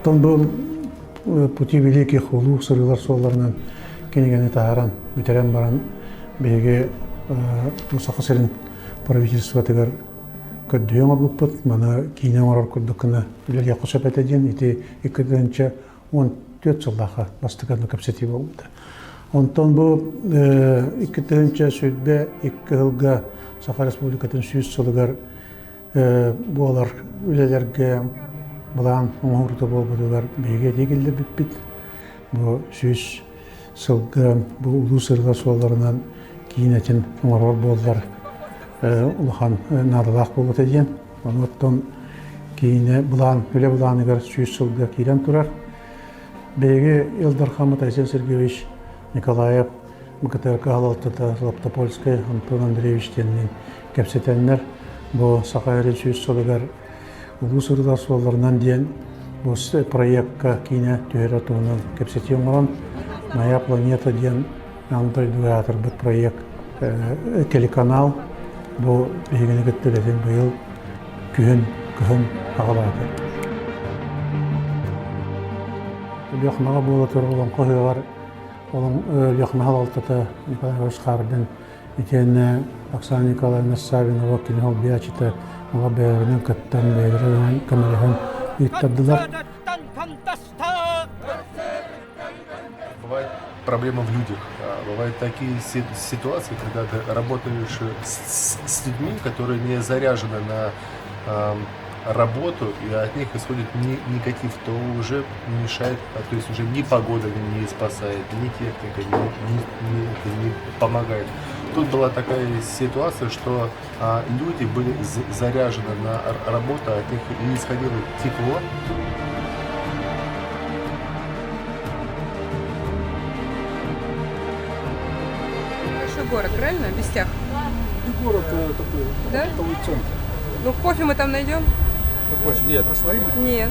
Оттон был пути великих улуг сырылар солларынан кенегені тағаран, бүтерен баран беге Мусақа сәрін правительство тегер көддүйен орбуппыт, мана кейнен орар күрдікіні үлел яқышап әтеден, ити 14 жылдаға бастықаны көпсети болды. Онтон бұл 2 сөйдбе 2 жылға Сақа Республикатын 100 жылығар болар үлелерге бұлан оңғырды болбыдығар бейге дегілді бітпіт. Бұл 100 жылға бұл ұлы сырға соларынан кейінетін оңғырар болдар ұлыған надылақ болыт еден. Оныттон кейіне бұлан, үле бұланығар 100 жылға кейден тұрар. Бейге Элдар Хамат Айсен Сергеевич Николаев, МКТРК Алалтыда, Лаптопольская, Антон Андреевич теннен кәпсетеннер. Бұл Сақайрын 100 жылығар ұлы сырға соларынан ден бұл проектқа кейіне түйері туынан кәпсетен оран. Моя планета ден аңдай дуатыр бұл проект телеканал. Бұл бейгені күттілетін бұйыл күхін ағалады. Лёхмаға болы тұр олың қойығар, олың Лёхмаға алтыта Николай Өшқардың етені Оксана Николаевна Савинова кенеғал биячыты оға бәрінің күттен бәйдірі көмеліғын үйттірділер. Бывает проблема в людях. Бывают такие ситуации, когда ты работаешь с людьми, которые не заряжены на работу, и от них исходит негатив, то уже мешает, то есть уже ни погода не спасает, ни техника не помогает. Тут была такая ситуация, что люди были заряжены на работу, от них не исходило тепло. Большой город, правильно? Бестях? И город такой, да? центр. Ну, кофе мы там найдем? Нет. Нет.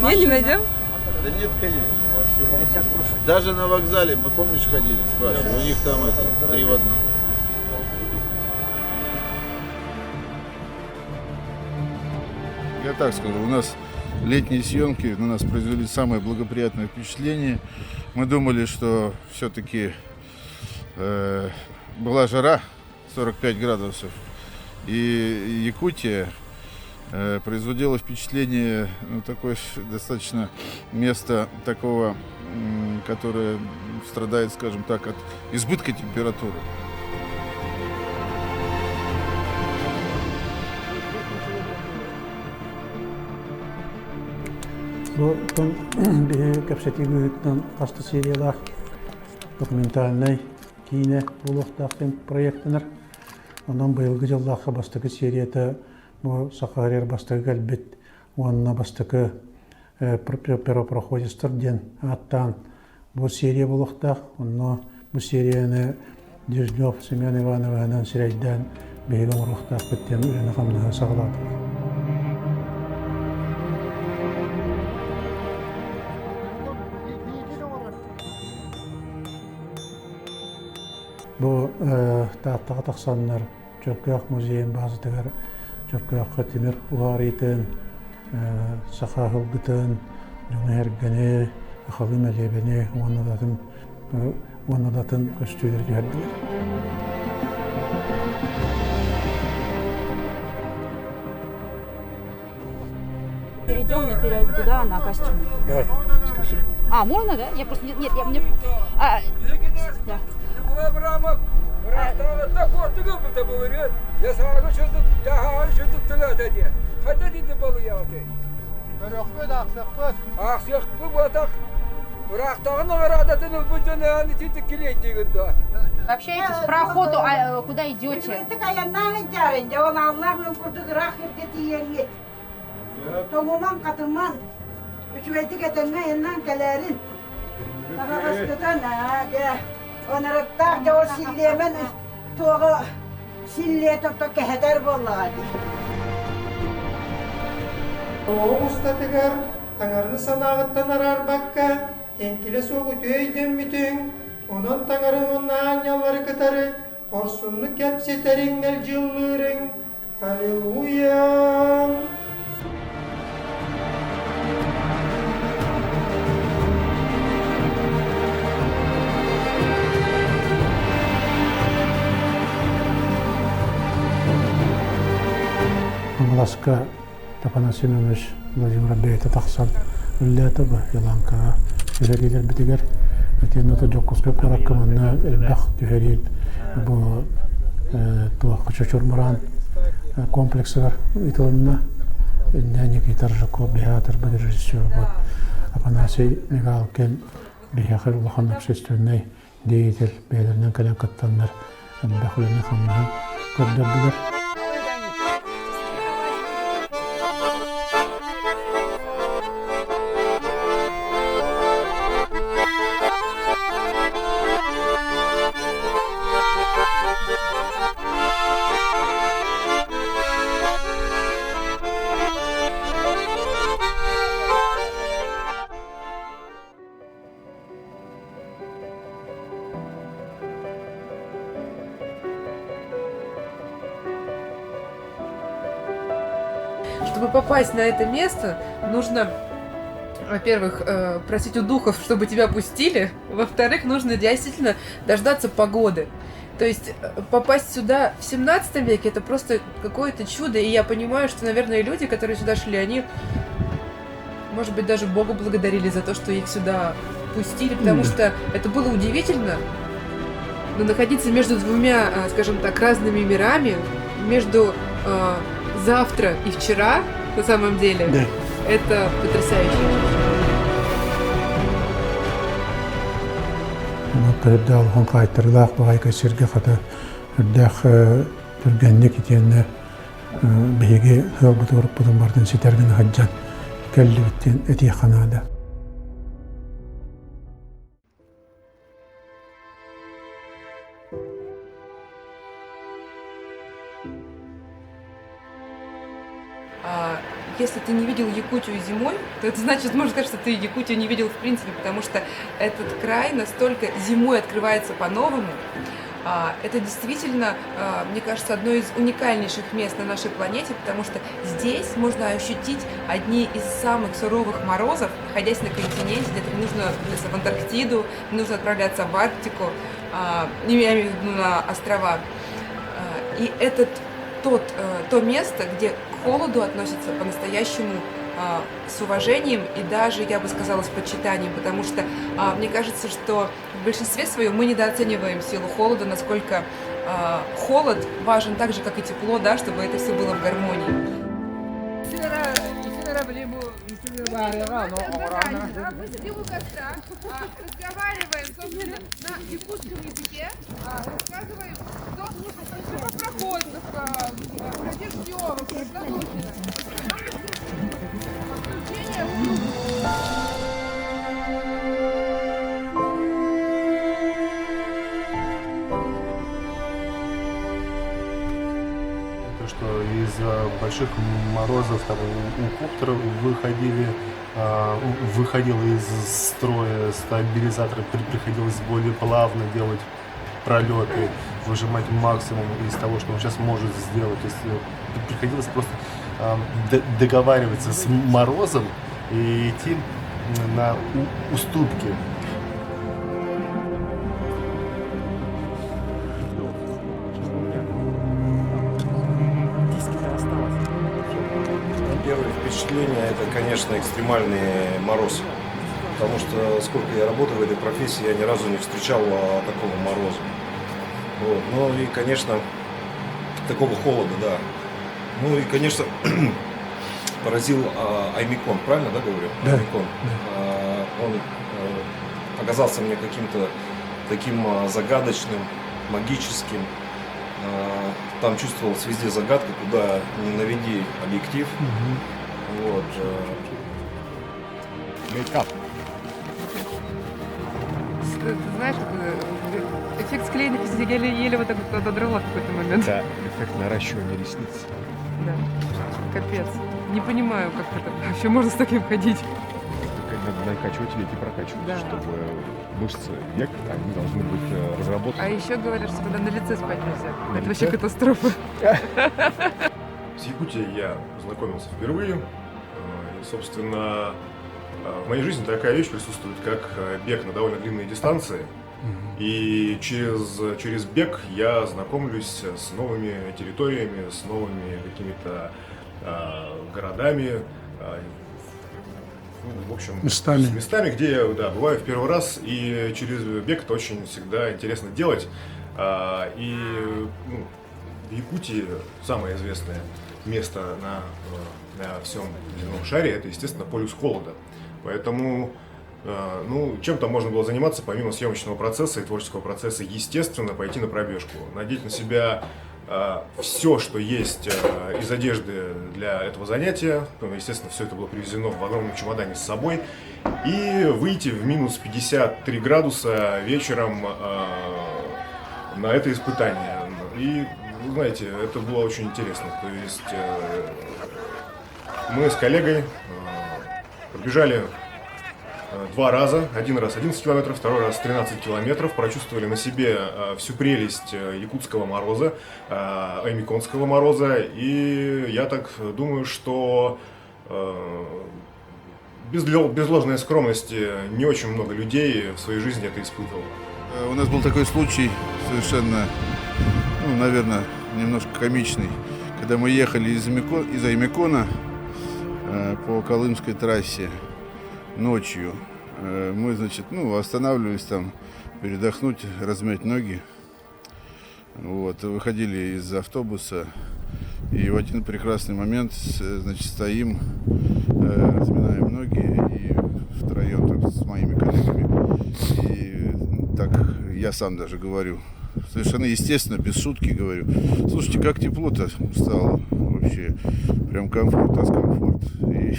Нет, не найдем? Да нет, конечно. Даже на вокзале, мы, помнишь, ходили, спрашивали, у них там это 3 в 1. Я так скажу, у нас летние съемки на нас произвели самое благоприятное впечатление. Мы думали, что все-таки была жара 45 градусов, и Якутия производила впечатление, такое достаточно место такого, которое страдает, скажем так, от избытка температуры. Бұл кәпсетігіттен қасты сериялар документальный кейіне болуқтақтың проектінер. Онан бұйылғы жылдақы бастығы серияты бұл Сақарер бастығы әлбет, онына бастығы перопроходистер ден аттан бұл серия болуқтақ. Онына бұл серияны Дежнев Семен Иванованың сірейден бейгі ұрықтақ көттен үліні қамныға сағылады. Бұл тағаттағы тақсанлар Жөркөк музейін базытығар, Жөркөк темір ұғар етін, сақа ғылғытын, жоны әргені, ақалы мәлебені, онадатын көстеулер жәрді. Перейдем туда на костюм. Давай, скажи. А, можно, да? Я просто... Нет, я мне... Да. Абрамов, так вот, ты бы говорил, я сразу что-то, я что-то туда дадим. Хотя не было я вот это. Ахсех бы вот так. Рахтагны арадатын буден они титик келет дегенде. Общаетесь про охоту, куда идете? Такая нагадярен, я он Аллахның курдык рахирге тиеңет. Тоңуман катыман, үчүвети кетенме еннан келерин. Тагастыдан, да. Onarıktar da o sillemen toğu sille topta keheder bolladı. O ustatıgar tanarını sanağıttan arar bakka enkile soğu tüydün bütün onun tanarın ondan yalları kıtarı korsunlu kepseterin el cıllırın. Halleluya. Маласка Тапана Семенович Владимир Бейта тахсан үлләтә бу яланка үләләр битегәр өтеннәтә җоккыска караккамына элбах төһәрит бу туакча чормаран комплекслар итәлмә иннәне китаржыко биатр бу режиссер бу Апанасий Мигалкин бихахыр улахан общественный деятель бәйләрнән калән каттаннар бәхүләне хамны кырдырдылар. Чтобы попасть на это место, нужно, во-первых, просить у духов, чтобы тебя пустили. Во-вторых, нужно действительно дождаться погоды. То есть попасть сюда в 17 веке — это просто какое-то чудо. И я понимаю, что, наверное, люди, которые сюда шли, они, может быть, даже Богу благодарили за то, что их сюда пустили, потому что это было удивительно. Но находиться между двумя, скажем так, разными мирами, между завтра и вчера, на самом деле, Да. это потрясающе. Передал он кайтырлах багайка сирге хата дах түргәнне китенне беге хыл бутур пудым бардын ситерген хаҗҗан кәллүттен эти ханада. Если ты не видел Якутию зимой, то это значит, можно сказать, что ты Якутию не видел в принципе, потому что этот край настолько зимой открывается по-новому. Это действительно, мне кажется, одно из уникальнейших мест на нашей планете, потому что здесь можно ощутить одни из самых суровых морозов, находясь на континенте, где-то не нужно в Антарктиду, не нужно отправляться в Арктику, не имею в виду на острова. И это то место, где к холоду относятся по-настоящему с уважением и даже, я бы сказала, с почитанием, потому что мне кажется, что в большинстве своем мы недооцениваем силу холода, насколько холод важен так же, как и тепло, да, чтобы это все было в гармонии. Мы сидим у костра, разговариваем, собственно, на якутском языке, рассказываем, что про проходцев, про Дегтёва, про Галухина. То, что из-за больших морозов там, у коптеров выходил из строя стабилизатор, приходилось более плавно делать пролеты, выжимать максимум из того, что он сейчас может сделать. То есть приходилось просто договариваться с морозом и идти на уступки. Первое впечатление — это, конечно, экстремальный мороз. Потому что сколько я работаю в этой профессии, я ни разу не встречал такого мороза. Вот. Ну и, конечно, такого холода, да. Ну и, конечно, поразил Аймикон, правильно, да, говорю? Да. Аймикон. Он оказался мне каким-то таким загадочным, магическим. Там чувствовалась везде загадка, куда ни наведи объектив. Вот. Мейкап. Ты знаешь, эффект склеенных еле вот так вот отодрала в какой-то момент. Да, эффект наращивания ресниц. Да, капец. Не понимаю, как это вообще можно с таким ходить. Надо накачивать веки, прокачивать, Да. чтобы мышцы век, они должны быть разработаны. А еще говорят, что тогда на лице спать нельзя. На Это лице? вообще катастрофа. С Якутией я познакомился впервые. И, собственно, в моей жизни такая вещь присутствует, как бег на довольно длинные дистанции. И через бег я знакомлюсь с новыми территориями, с новыми какими-то городами, ну, в общем, Местами. с местами, где я бываю в первый раз, и через бег это очень всегда интересно делать. И в Якутии самое известное место на всем земном шаре — это, естественно, полюс холода. Поэтому чем-то можно было заниматься помимо съемочного процесса и творческого процесса, естественно, пойти на пробежку, надеть на себя все, что есть из одежды для этого занятия. Естественно, все это было привезено в огромном чемодане с собой. И выйти в минус 53 градуса вечером на это испытание. И, вы знаете, это было очень интересно. То есть мы с коллегой пробежали 2 раза. Один раз 11 километров, второй раз 13 километров. Прочувствовали на себе всю прелесть якутского мороза, аймиконского мороза. И я так думаю, что без ложной скромности не очень много людей в своей жизни это испытывало. У нас был такой случай совершенно, наверное, немножко комичный. Когда мы ехали из Аймикона по Колымской трассе ночью, мы, останавливались там передохнуть, размять ноги. Выходили из автобуса, и в один прекрасный момент, стоим, разминаем ноги, и втроем с моими коллегами. И так я сам даже говорю, совершенно естественно, без шутки говорю: слушайте, как тепло-то стало вообще, прям комфорт, комфорт. И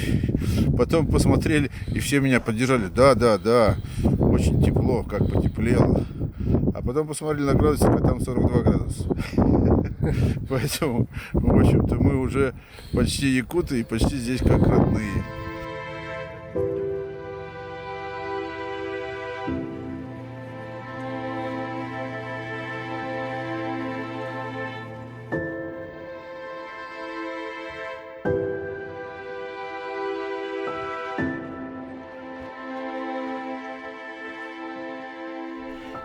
потом посмотрели, и все меня поддержали: да, очень тепло, как потеплело. А потом посмотрели на градусник, а там 42 градуса. Поэтому, в общем-то, мы уже почти якуты и почти здесь как родные.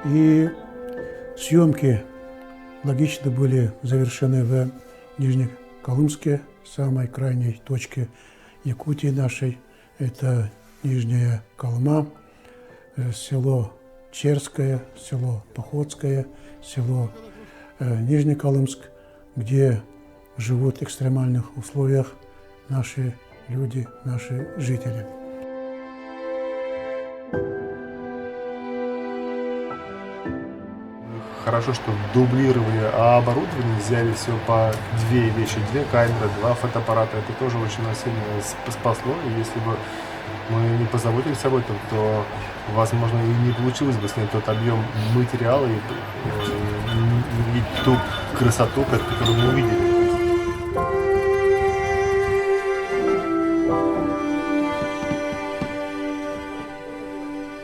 И съемки логично были завершены в Нижнеколымске, самой крайней точке Якутии нашей. Это Нижняя Колыма, село Черское, село Походское, село Нижнеколымск, где живут в экстремальных условиях наши люди, наши жители. Хорошо, что дублировали, а оборудование взяли все по 2 вещи, 2 камеры, 2 фотоаппарата. Это тоже очень нас сильно спасло. И если бы мы не позаботились об этом, то, возможно, и не получилось бы снять тот объем материала и увидеть ту красоту, которую мы увидели.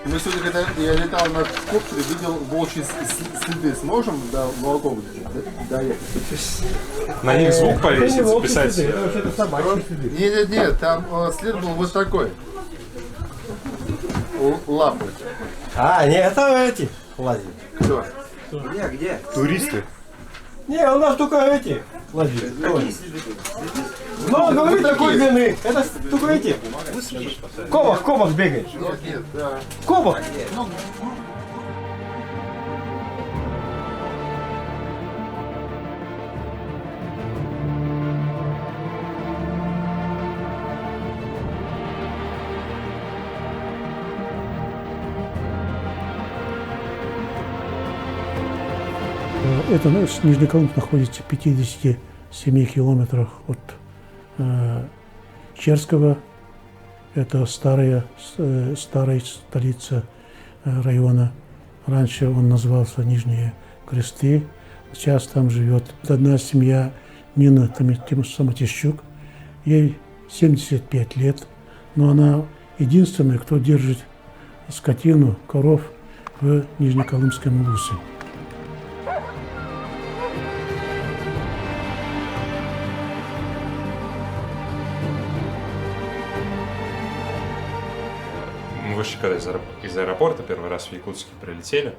Мы сегодня, когда я летал на коптере, видел волчьи следы. Сможем до молоком доехать? На них звук повесить, записать. Нет, там след был вот такой. Лапы. Нет, это эти лазят. Кто? Где? Туристы. Не, у нас только эти лазят. Говорит, такой длины. Это только эти. Кобах бегает. Нет, да. Кобах. Это Нижнеколымск находится в 57 километрах от Черского. Это старая столица района. Раньше он назывался Нижние Кресты. Сейчас там живет одна семья, Нина Самотищук. Ей 75 лет, но она единственная, кто держит скотину, коров в Нижнеколымском улусе. Мы вышли когда из аэропорта, первый раз в Якутске прилетели.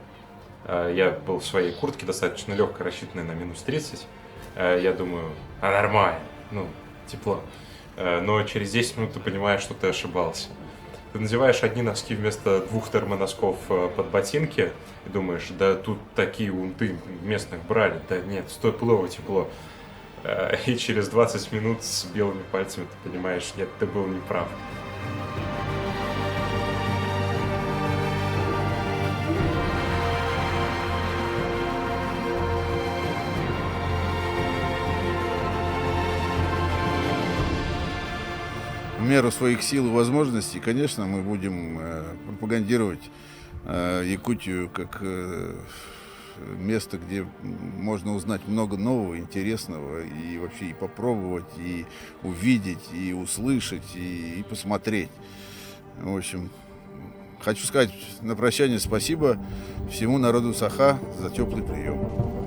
Я был в своей куртке, достаточно легкой, рассчитанной на минус 30. Я думаю, нормально. тепло. Но через 10 минут ты понимаешь, что ты ошибался. Ты надеваешь одни носки вместо 2 термоносков под ботинки и думаешь, да тут такие унты местных брали, да нет, стопудово тепло. И через 20 минут с белыми пальцами ты понимаешь, нет, ты был неправ. В меру своих сил и возможностей, конечно, мы будем пропагандировать Якутию как место, где можно узнать много нового, интересного, и вообще и попробовать, и увидеть, и услышать, и посмотреть. В общем, хочу сказать на прощание спасибо всему народу Саха за теплый прием.